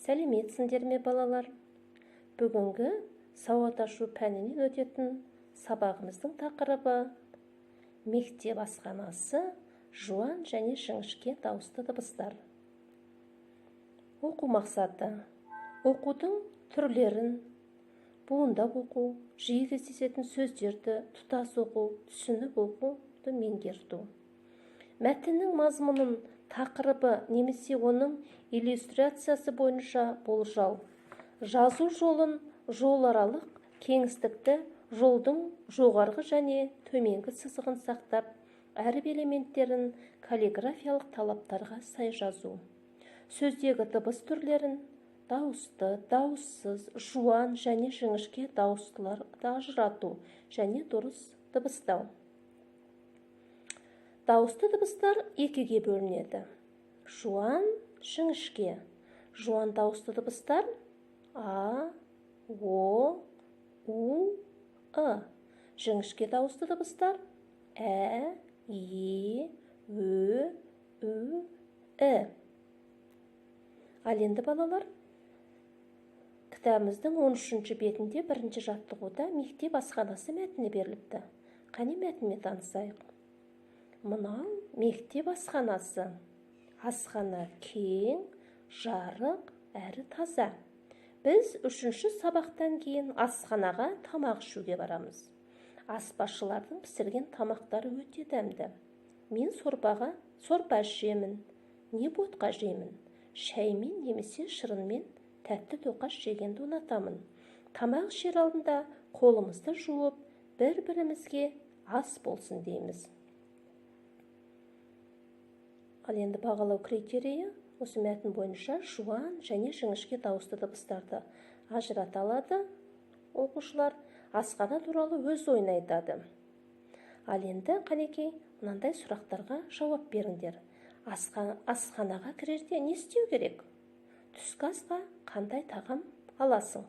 Сәлеметсіңдер ме балалар? Бүгінгі сауат ашу пәнінен өтетін сабағымыздың тақырыбы мектеп асханасы, жуан және жіңішке дауысты дыбыстар. Оқу мақсаты: оқудың түрлерін, буындап оқу, жиі кездесетін сөздерді тұтас оқу, түсініп оқуды меңгерту. Мәтіннің мазмұнын, тақырыбы немесе оның иллюстрациясы бойынша болжау. Жазу жолын, жоларалық кеңістікті, жолдың жоғарғы және төменгі сызығын сақтап, әріп элементтерін каллиграфиялық талаптарға сай жазу. Сөздегі дыбыс түрлерін дауысты, дауыссыз, жуан және жіңішке дауыстыларды ажырату және дұрыс дыбыстау. Дауысты дыбыстар екіге бөлінеді. Жуан, жіңішке. Жуан дауысты дыбыстар А, О, У, Ы. Жіңішке дауысты дыбыстар Ә, Е, Ö, Ү, І. Ал енді балалар, кітабымыздың 13-ші бетінде бірінші жаттығуда мектеп асханасы мәтіні беріліпті. Қане мәтінмен танысайық. Мынау мектеп асханасы. Асхана кең, жарық әрі таза. Біз 3-ші сабақтан кейін асханаға тамақ ішуге барамыз. Аспазшылардың пісірген тамақтары өте дәмді. Мен сорпа ішемін, не ботқа жеймін. Шаймен немесе шырынмен тәтті тоқаш жегенді ұнатамын. Тамақ ішер алдында қолымызды жуып, бір-бірімізге ас болсын дейміз. Ал енді бағалау критерийі осы мәтін бойынша жуан және жіңішке дауысты дыбыстарды ажырата алады. Оқушылар асхана туралы өз ойын айтады. Ал енді қанекей мынандай сұрақтарға жауап беріңдер. Асханаға кірерде не істеу керек? Түскі асқа қандай тағам аласың?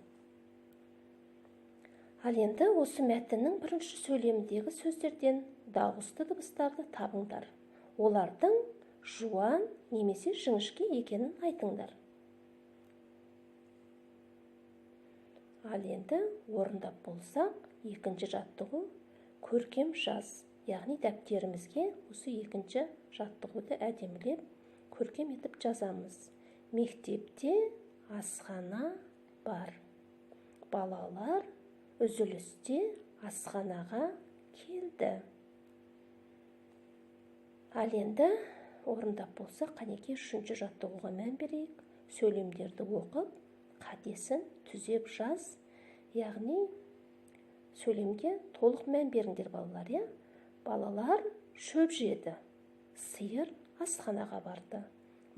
Ал енді осы мәтіннің бірінші сөйлеміндегі сөздерден дауысты дыбыстарды табыңдар. Олардың жуан немесе жіңішке екенін айтыңдар. Ал енді орындап болсақ, екінші жаттығу көркем жаз. Яғни дәптерімізге осы екінші жаттығуды әдемілеп, көркем етіп жазамыз. Мектепте асхана бар. Балалар үзілісте асханаға келді. Ал енді орындап болсақ, қанекей 3-ші жаттығуға мән берейік. Сөйлемдерді оқып, қатесін түзеп жаз. Яғни сөйлемге толық мән беріңдер балалар, иә? Балалар шөп жеді. Сиыр асханаға барды.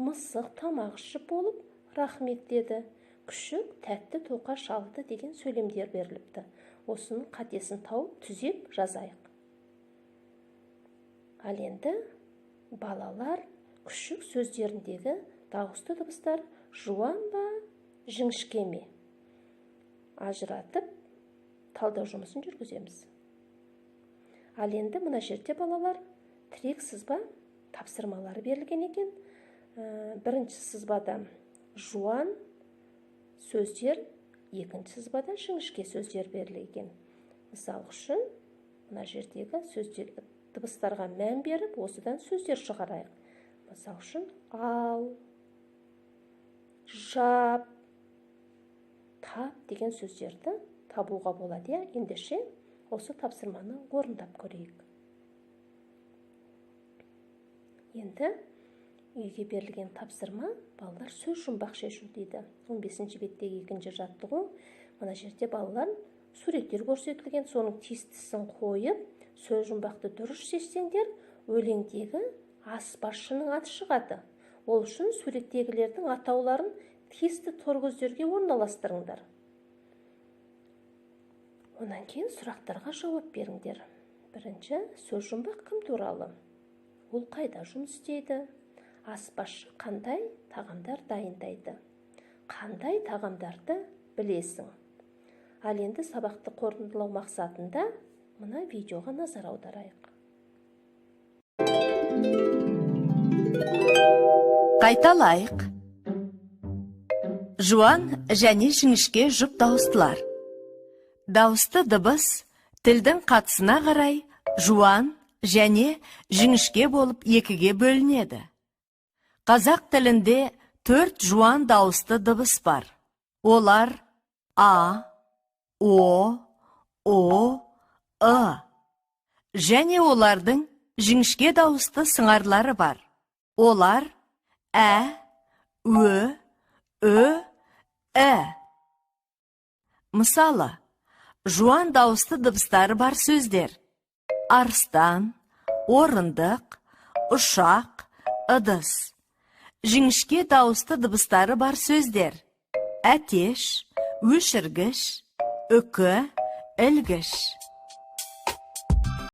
Мысық тамақ ішіп болып, рахмет деді. Күшік тәтті тоқаш алды деген сөйлемдер беріліпті. Осының қатесін тауып, түзеп жазайық. Ал енді балалар күшік сөздеріндегі дауысты дыбыстар жуан ба, жіңішке ме? Ажыратып, талдау жұмысын жүргіземіз. Ал енді мына жерде балалар тірек сызба тапсырмалары берілген екен. Бірінші сызбада жуан сөздер, екінші сызбада жіңішке сөздер берілген. Мысал үшін, мына жердегі сөздер дыбыстарға мән беріп, осыдан сөздер шығарайық. Мысал үшін, ал, жап, тап деген сөздерді табуға болады. Ендеше осы тапсырманы орындап көрейік. Енді үйге берілген тапсырма балалар сөз жұмбақ шешу дейді. 15-ші беттегі екінші жаттығу. Мына жерде балалар суреттер көрсетілген, соның тестісін қойып, сөз жұмбақты дұрыс шешсеңдер, өлеңдегі аспазшының аты шығады. Ол үшін суреттегілердің атауларын тесті торкөздерге орналастырыңдар. Онан кейін сұрақтарға жауап беріңдер. Бірінші, сөз жұмбақ кім туралы? Ол қайда жұмыс істейді? Аспазшы қандай тағамдар дайындайды? Қандай тағамдарды білесің? Ал енді сабақты қорытындылау мақсатында мына видеоға назар аударайық. Қайталайық. Жуан және жіңішке жұп дауыстылар. Дауысты дыбыс тілдің қатысына қарай жуан және жіңішке болып екіге бөлінеді. Қазақ тілінде 4 жуан дауысты дыбыс бар. Олар А, О, Ы. Және олардың жіңішке дауысты сыңарлары бар. Олар Ә, Ө, Ә. Мысалы, жуан дауысты дыбыстары бар сөздер: арыстан, орындық, ұшақ, ыдыс. Жіңішке дауысты дыбыстары бар сөздер: әтеш, өшіргіш, үкі, ілгіш.